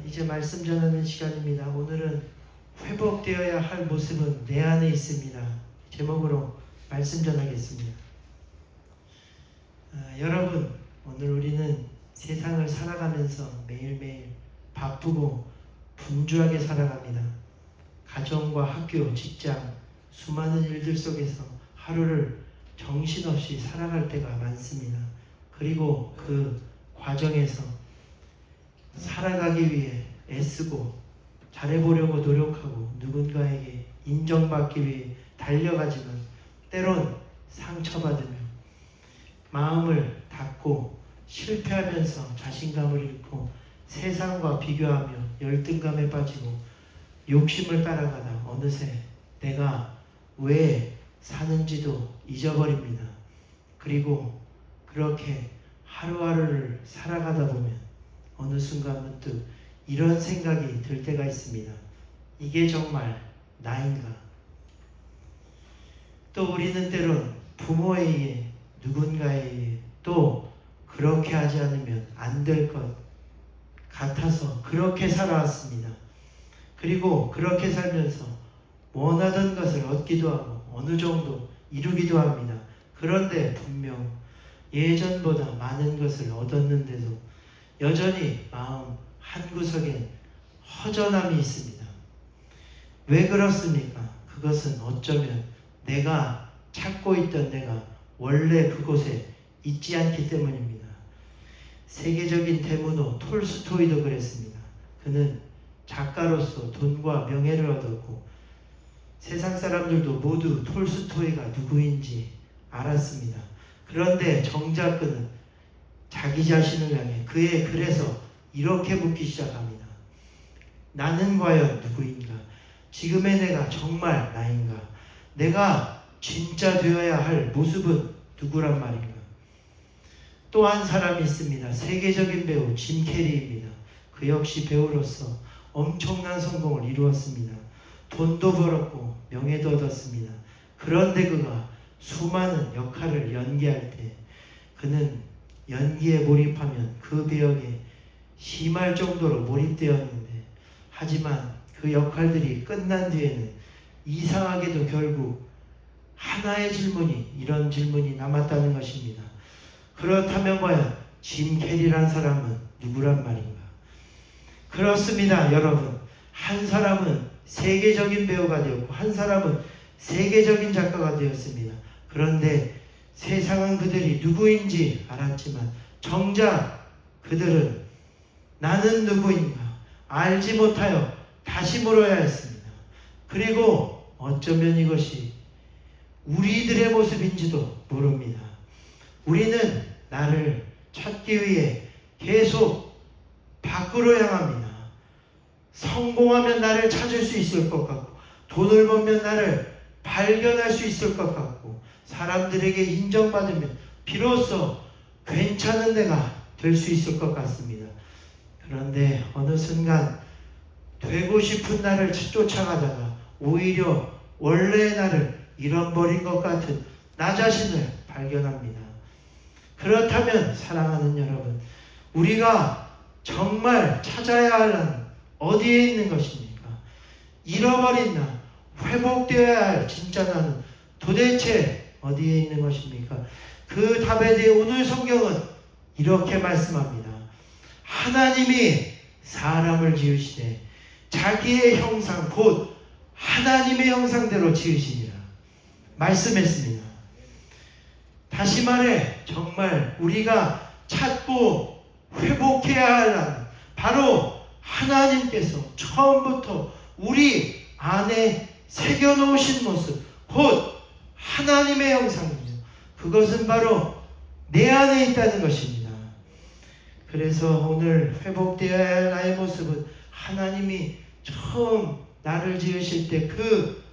이제 말씀 전하는 시간입니다. 오늘은 회복되어야 할 모습은 내 안에 있습니다. 제목으로 말씀 전하겠습니다. 여러분, 오늘 우리는 세상을 살아가면서 매일매일 바쁘고 분주하게 살아갑니다. 가정과 학교, 직장, 수많은 일들 속에서 하루를 정신없이 살아갈 때가 많습니다. 그리고 그 과정에서 살아가기 위해 애쓰고 잘해보려고 노력하고 누군가에게 인정받기 위해 달려가지만 때론 상처받으며 마음을 닫고 실패하면서 자신감을 잃고 세상과 비교하며 열등감에 빠지고 욕심을 따라가다 어느새 내가 왜 사는지도 잊어버립니다. 그리고 그렇게 하루하루를 살아가다 보면 어느 순간 문득 이런 생각이 들 때가 있습니다. 이게 정말 나인가? 또 우리는 때론 부모에 의해 누군가에 의해 또 그렇게 하지 않으면 안 될 것 같아서 그렇게 살아왔습니다. 그리고 그렇게 살면서 원하던 것을 얻기도 하고 어느 정도 이루기도 합니다. 그런데 분명 예전보다 많은 것을 얻었는데도 여전히 마음 한구석엔 허전함이 있습니다. 왜 그렇습니까? 그것은 어쩌면 내가 찾고 있던 내가 원래 그곳에 있지 않기 때문입니다. 세계적인 대문호 톨스토이도 그랬습니다. 그는 작가로서 돈과 명예를 얻었고 세상 사람들도 모두 톨스토이가 누구인지 알았습니다. 그런데 정작 그는 자기 자신을 향해 그의 글에서 이렇게 묻기 시작합니다. 나는 과연 누구인가? 지금의 내가 정말 나인가? 내가 진짜 되어야 할 모습은 누구란 말인가? 또 한 사람이 있습니다. 세계적인 배우 짐 캐리입니다. 그 역시 배우로서 엄청난 성공을 이루었습니다. 돈도 벌었고 명예도 얻었습니다. 그런데 그가 수많은 역할을 연기할 때 그는 연기에 몰입하면 그 배역에 심할 정도로 몰입되었는데 하지만 그 역할들이 끝난 뒤에는 이상하게도 결국 하나의 질문이 이런 질문이 남았다는 것입니다. 그렇다면 과연 짐 캐리란 사람은 누구란 말인가? 그렇습니다, 여러분. 한 사람은 세계적인 배우가 되었고 한 사람은 세계적인 작가가 되었습니다. 그런데 세상은 그들이 누구인지 알았지만 정작 그들은 나는 누구인가 알지 못하여 다시 물어야 했습니다. 그리고 어쩌면 이것이 우리들의 모습인지도 모릅니다. 우리는 나를 찾기 위해 계속 밖으로 향합니다. 성공하면 나를 찾을 수 있을 것 같고 돈을 벌면 나를 발견할 수 있을 것 같고 사람들에게 인정받으면 비로소 괜찮은 내가 될 수 있을 것 같습니다. 그런데 어느 순간 되고 싶은 나를 쫓아가다가 오히려 원래의 나를 잃어버린 것 같은 나 자신을 발견합니다. 그렇다면 사랑하는 여러분, 우리가 정말 찾아야 할 나는 어디에 있는 것입니까? 잃어버린 나, 회복되어야 할 진짜 나는 도대체 어디에 있는 것입니까? 그 답에 대해 오늘 성경은 이렇게 말씀합니다. 하나님이 사람을 지으시되 자기의 형상 곧 하나님의 형상대로 지으시니라 말씀했습니다. 다시 말해 정말 우리가 찾고 회복해야 할 날 바로 하나님께서 처음부터 우리 안에 새겨놓으신 모습 곧 하나님의 형상이며 그것은 바로 내 안에 있다는 것입니다. 그래서 오늘 회복되어야 할 나의 모습은 하나님이 처음 나를 지으실 때 그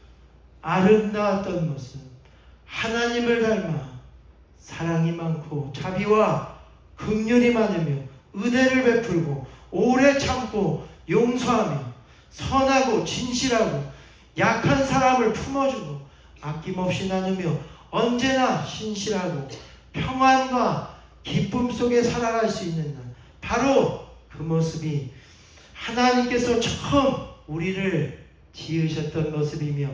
아름다웠던 모습 하나님을 닮아 사랑이 많고 자비와 긍휼이 많으며 은혜를 베풀고 오래 참고 용서하며 선하고 진실하고 약한 사람을 품어주고 아낌없이 나누며 언제나 신실하고 평안과 기쁨 속에 살아갈 수 있는 날 바로 그 모습이 하나님께서 처음 우리를 지으셨던 모습이며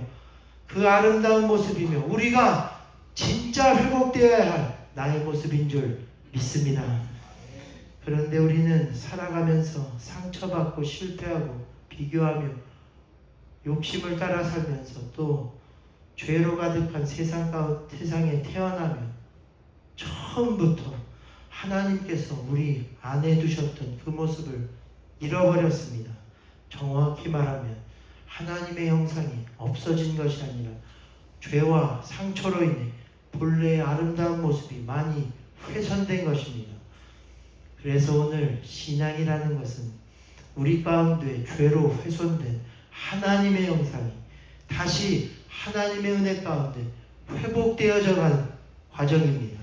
그 아름다운 모습이며 우리가 진짜 회복되어야 할 나의 모습인 줄 믿습니다. 그런데 우리는 살아가면서 상처받고 실패하고 비교하며 욕심을 따라 살면서 또 죄로 가득한 세상에 태어나면 처음부터 하나님께서 우리 안에 두셨던 그 모습을 잃어버렸습니다. 정확히 말하면 하나님의 형상이 없어진 것이 아니라 죄와 상처로 인해 본래의 아름다운 모습이 많이 훼손된 것입니다. 그래서 오늘 신앙이라는 것은 우리 가운데 죄로 훼손된 하나님의 형상이 다시 하나님의 은혜 가운데 회복되어져 가는 과정입니다.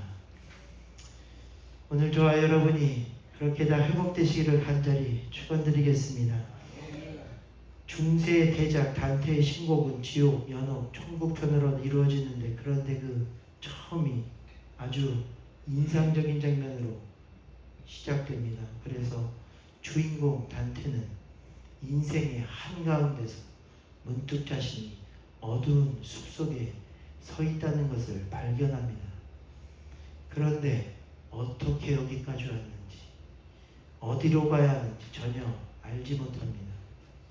오늘 저와 여러분이 그렇게 다 회복되시기를 간절히 축원드리겠습니다. 중세 대작 단테의 신곡은 지옥, 연옥, 천국편으로 이루어지는데 그런데 그 처음이 아주 인상적인 장면으로 시작됩니다. 그래서 주인공 단테는 인생의 한가운데서 문득 자신이 어두운 숲속에 서 있다는 것을 발견합니다. 그런데 어떻게 여기까지 왔는지, 어디로 가야 하는지 전혀 알지 못합니다.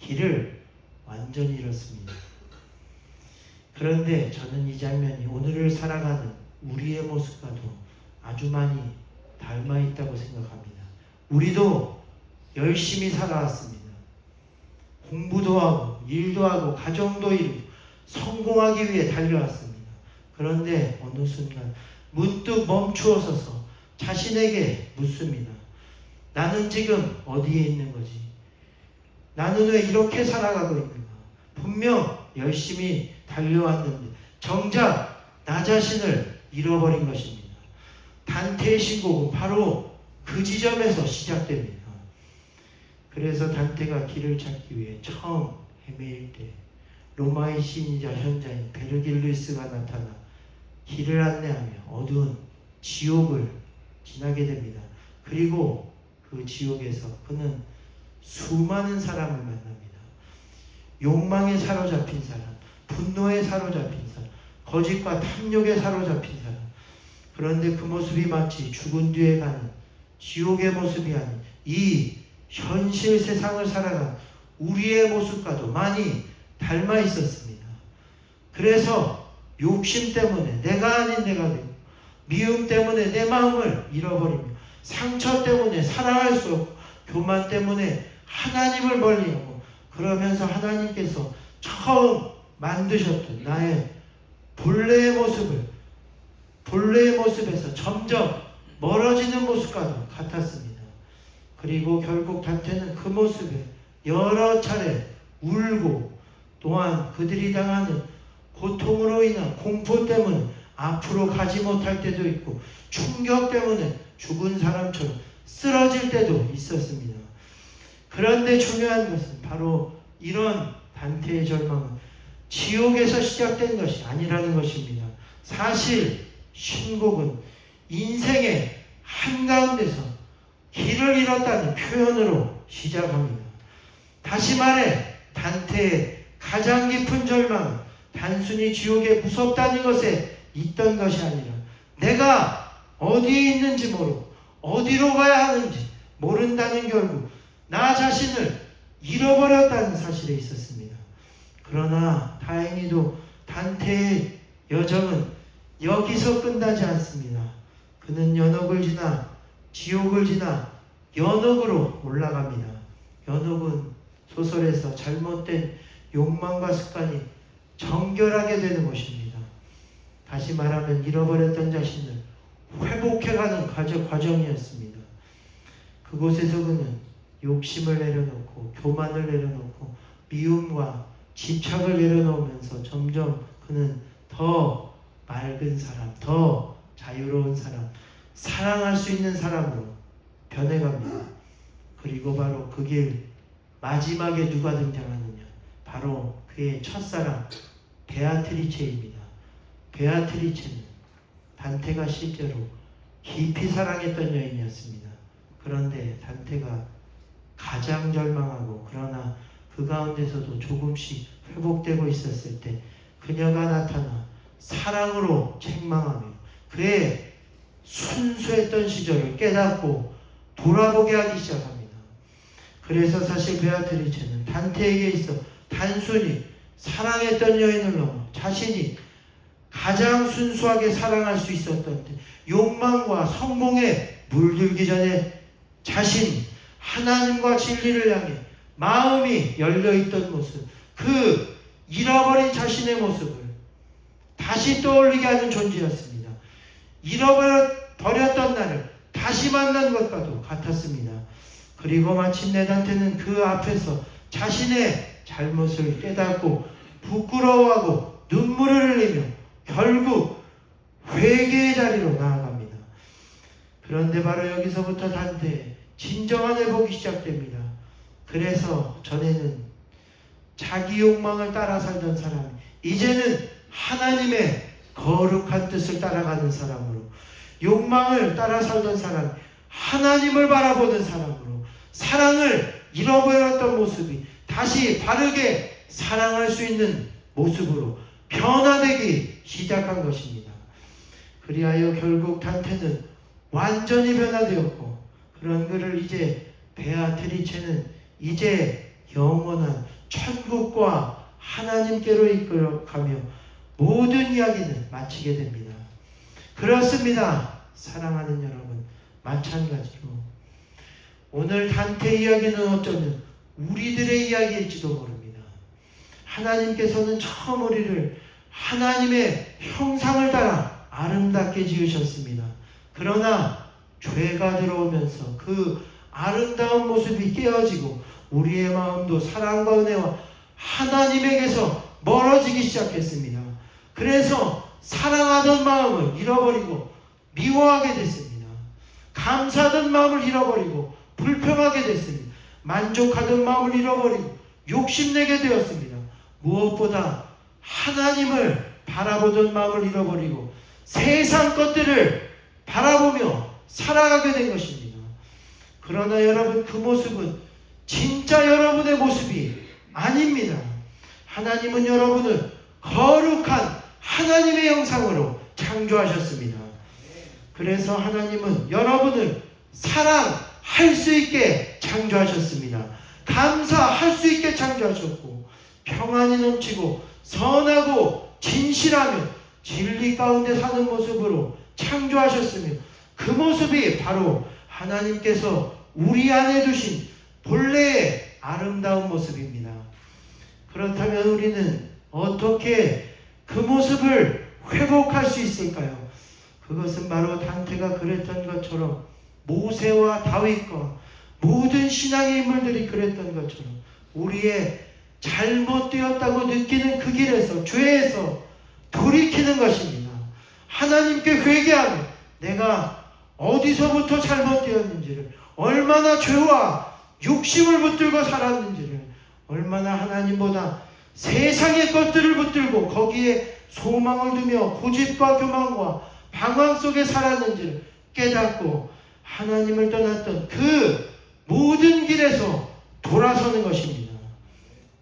길을 완전히 잃었습니다. 그런데 저는 이 장면이 오늘을 살아가는 우리의 모습과도 아주 많이 닮아 있다고 생각합니다. 우리도 열심히 살아왔습니다. 공부도 하고 일도 하고 가정도 이루고 성공하기 위해 달려왔습니다. 그런데 어느 순간 문득 멈추어서서 자신에게 묻습니다. 나는 지금 어디에 있는 거지? 나는 왜 이렇게 살아가고 있는가? 분명 열심히 달려왔는데 정작 나 자신을 잃어버린 것입니다. 단테의 신곡은 바로 그 지점에서 시작됩니다. 그래서 단테가 길을 찾기 위해 처음 헤매일 때 로마의 시인이자 현자인 베르길루스가 나타나 길을 안내하며 어두운 지옥을 지나게 됩니다. 그리고 그 지옥에서 그는 수많은 사람을 만납니다. 욕망에 사로잡힌 사람, 분노에 사로잡힌 사람, 거짓과 탐욕에 사로잡힌 사람. 그런데 그 모습이 마치 죽은 뒤에 가는 지옥의 모습이 아닌 이 현실 세상을 살아간 우리의 모습과도 많이 닮아 있었습니다. 그래서 욕심 때문에 내가 아닌 내가 되고 미움 때문에 내 마음을 잃어버리며 상처 때문에 사랑할 수 없고 교만 때문에 하나님을 멀리하고 그러면서 하나님께서 처음 만드셨던 나의 본래의 모습에서 점점 멀어지는 모습과도 같았습니다. 그리고 결국 단테는 그 모습에 여러 차례 울고 또한 그들이 당하는 고통으로 인한 공포 때문에 앞으로 가지 못할 때도 있고 충격 때문에 죽은 사람처럼 쓰러질 때도 있었습니다. 그런데 중요한 것은 바로 이런 단테의 절망은 지옥에서 시작된 것이 아니라는 것입니다. 사실 신곡은 인생의 한가운데서 길을 잃었다는 표현으로 시작합니다. 다시 말해 단테의 가장 깊은 절망은 단순히 지옥에 무섭다는 것에 있던 것이 아니라 내가 어디에 있는지 모르고 어디로 가야 하는지 모른다는 결국 나 자신을 잃어버렸다는 사실에 있었습니다. 그러나 다행히도 단테의 여정은 여기서 끝나지 않습니다. 그는 연옥을 지나 지옥을 지나 연옥으로 올라갑니다. 연옥은 소설에서 잘못된 욕망과 습관이 정결하게 되는 곳입니다. 다시 말하면 잃어버렸던 자신을 회복해가는 과정이었습니다. 그곳에서 그는 욕심을 내려놓고 교만을 내려놓고 미움과 집착을 내려놓으면서 점점 그는 더 맑은 사람, 더 자유로운 사람, 사랑할 수 있는 사람으로 변해갑니다. 그리고 바로 그 길 마지막에 누가 등장하느냐? 바로 그의 첫사랑 베아트리체입니다. 베아트리체는 단테가 실제로 깊이 사랑했던 여인이었습니다. 그런데 단테가 가장 절망하고 그러나 그 가운데서도 조금씩 회복되고 있었을 때 그녀가 나타나 사랑으로 책망하며 그의 순수했던 시절을 깨닫고 돌아보게 하기 시작합니다. 그래서 사실 베아트리체는 단테에게 있어 단순히 사랑했던 여인을 넘어 자신이 가장 순수하게 사랑할 수 있었던 때 욕망과 성공에 물들기 전에 자신 하나님과 진리를 향해 마음이 열려있던 모습, 그 잃어버린 자신의 모습을 다시 떠올리게 하는 존재였습니다. 잃어버렸던 나를 다시 만난 것과도 같았습니다. 그리고 마침내 단테는 그 앞에서 자신의 잘못을 깨닫고 부끄러워하고 눈물을 흘리며 결국 회개의 자리로 나아갑니다. 그런데 바로 여기서부터 단테의 진정한 회복이 시작됩니다. 그래서 전에는 자기 욕망을 따라 살던 사람이 이제는 하나님의 거룩한 뜻을 따라가는 사람으로, 욕망을 따라 살던 사람이 하나님을 바라보는 사람으로, 사랑을 잃어버렸던 모습이 다시 바르게 사랑할 수 있는 모습으로 변화되기 시작한 것입니다. 그리하여 결국 단테는 완전히 변화되었고, 그런 그를 이제 베아트리체는 이제 영원한 천국과 하나님께로 이끌어가며 모든 이야기는 마치게 됩니다. 그렇습니다. 사랑하는 여러분, 마찬가지로 오늘 단테 이야기는 어쩌면 우리들의 이야기일지도 모릅니다. 하나님께서는 처음 우리를 하나님의 형상을 따라 아름답게 지으셨습니다. 그러나 죄가 들어오면서 그 아름다운 모습이 깨어지고 우리의 마음도 사랑과 은혜와 하나님에게서 멀어지기 시작했습니다. 그래서 사랑하던 마음을 잃어버리고 미워하게 됐습니다. 감사하던 마음을 잃어버리고 불평하게 됐습니다. 만족하던 마음을 잃어버리고 욕심내게 되었습니다. 무엇보다 하나님을 바라보던 마음을 잃어버리고 세상 것들을 바라보며 살아가게 된 것입니다. 그러나 여러분, 그 모습은 진짜 여러분의 모습이 아닙니다. 하나님은 여러분을 거룩한 하나님의 형상으로 창조하셨습니다. 그래서 하나님은 여러분을 사랑할 수 있게 창조하셨습니다. 감사할 수 있게 창조하셨고, 평안이 넘치고 선하고 진실하며 진리 가운데 사는 모습으로 창조하셨으며, 그 모습이 바로 하나님께서 우리 안에 두신 본래의 아름다운 모습입니다. 그렇다면 우리는 어떻게 그 모습을 회복할 수 있을까요? 그것은 바로 단테가 그랬던 것처럼 모세와 다윗과 모든 신앙의 인물들이 그랬던 것처럼 우리의 잘못되었다고 느끼는 그 길에서, 죄에서 돌이키는 것입니다. 하나님께 회개하며 내가 어디서부터 잘못되었는지를, 얼마나 죄와 욕심을 붙들고 살았는지를, 얼마나 하나님보다 세상의 것들을 붙들고 거기에 소망을 두며 고집과 교만과 방황 속에 살았는지를 깨닫고 하나님을 떠났던 그 모든 길에서 돌아서는 것입니다.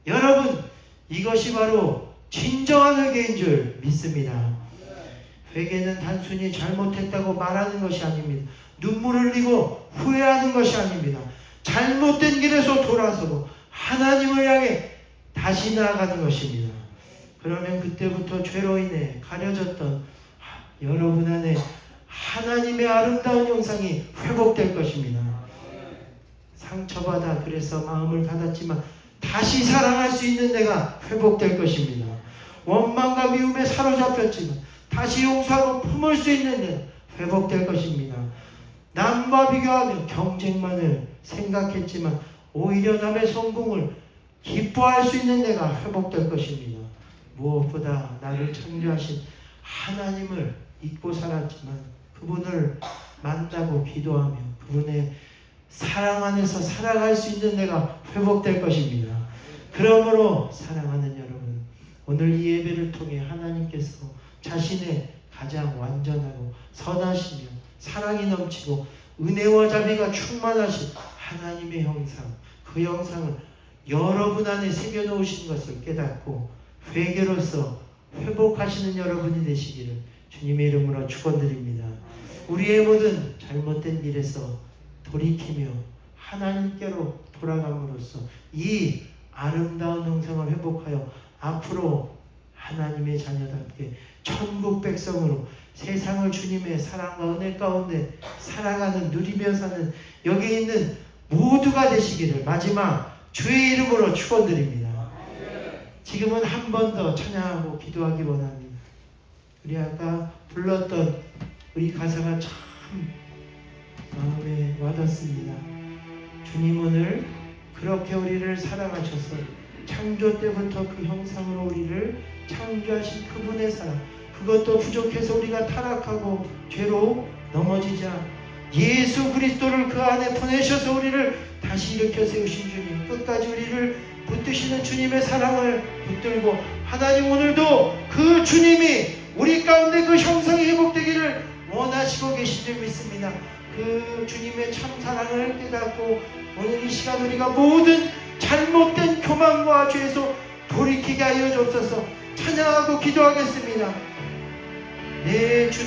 여러분, 이것이 바로 진정한 회개인 줄 믿습니다. 회개는 단순히 잘못했다고 말하는 것이 아닙니다. 눈물을 흘리고 후회하는 것이 아닙니다. 잘못된 길에서 돌아서고 하나님을 향해 다시 나아가는 것입니다. 그러면 그때부터 죄로 인해 가려졌던 여러분 안에 하나님의 아름다운 형상이 회복될 것입니다. 상처받아 그래서 마음을 닫았지만 다시 사랑할 수 있는 내가 회복될 것입니다. 원망과 미움에 사로잡혔지만 다시 용서하고 품을 수 있는 내가 회복될 것입니다. 남과 비교하며 경쟁만을 생각했지만 오히려 남의 성공을 기뻐할 수 있는 내가 회복될 것입니다. 무엇보다 나를 창조하신 하나님을 잊고 살았지만 그분을 만나고 기도하며 그분의 사랑 안에서 살아갈 수 있는 내가 회복될 것입니다. 그러므로 사랑하는 여러분, 오늘 이 예배를 통해 하나님께서 자신의 가장 완전하고 선하시며 사랑이 넘치고 은혜와 자비가 충만하신 하나님의 형상, 그 영상을 여러분 안에 새겨놓으신 것을 깨닫고 회개로서 회복하시는 여러분이 되시기를 주님의 이름으로 축원드립니다. 우리의 모든 잘못된 일에서 돌이키며 하나님께로 돌아감으로써 이 아름다운 영상을 회복하여 앞으로 하나님의 자녀답게 천국 백성으로 세상을 주님의 사랑과 은혜 가운데 살아가는, 누리며 사는 여기 있는 모두가 되시기를 마지막 주의 이름으로 축원드립니다. 지금은 한 번 더 찬양하고 기도하기 원합니다. 우리 아까 불렀던 우리 가사가 참 마음에 와닿습니다. 주님 오늘 그렇게 우리를 사랑하셔서 창조 때부터 그 형상으로 우리를 창조하신 그분의 사랑, 그것도 부족해서 우리가 타락하고 죄로 넘어지자 예수 그리스도를 그 안에 보내셔서 우리를 다시 일으켜 세우신 주님, 끝까지 우리를 붙드시는 주님의 사랑을 붙들고 하나님 오늘도 그 주님이 우리 가운데 그 형상이 회복되기를 원하시고 계신 줄 믿습니다. 그 주님의 참 사랑을 깨닫고 오늘 이 시간 우리가 모든 잘못된 교만과 죄에서 돌이키게 하여 주옵소서. 찬양하고 기도하겠습니다. 내 주